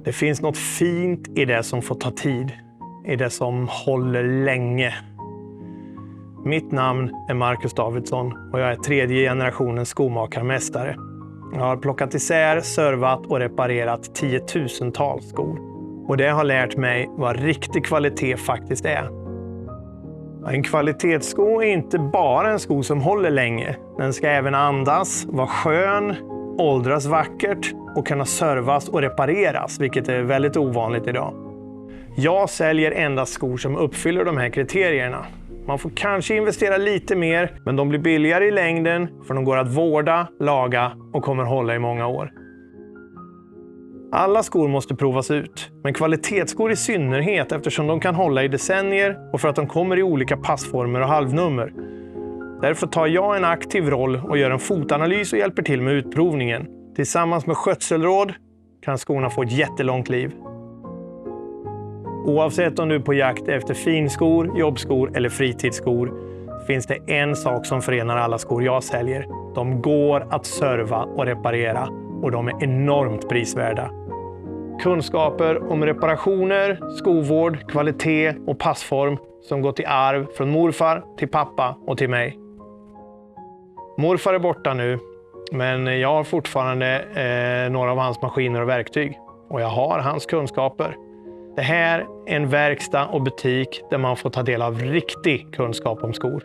Det finns något fint i det som får ta tid, i det som håller länge. Mitt namn är Marcus Davidsson och jag är 3:e generationens skomakarmästare. Jag har plockat isär, servat och reparerat tiotusentals skor. Och det har lärt mig vad riktig kvalitet faktiskt är. En kvalitetssko är inte bara en sko som håller länge. Den ska även andas, vara skön, åldras vackert och kunna servas och repareras, vilket är väldigt ovanligt idag. Jag säljer endast skor som uppfyller de här kriterierna. Man får kanske investera lite mer, men de blir billigare i längden för de går att vårda, laga och kommer hålla i många år. Alla skor måste provas ut, men kvalitetsskor i synnerhet eftersom de kan hålla i decennier och för att de kommer i olika passformer och halvnummer. Därför tar jag en aktiv roll och gör en fotanalys och hjälper till med utprovningen. Tillsammans med skötselråd kan skorna få ett jättelångt liv. Oavsett om du är på jakt efter finskor, jobbskor eller fritidsskor finns det en sak som förenar alla skor jag säljer. De går att serva och reparera och de är enormt prisvärda. Kunskaper om reparationer, skovård, kvalitet och passform som går till arv från morfar till pappa och till mig. Morfar är borta nu, men jag har fortfarande några av hans maskiner och verktyg och jag har hans kunskaper. Det här är en verkstad och butik där man får ta del av riktig kunskap om skor.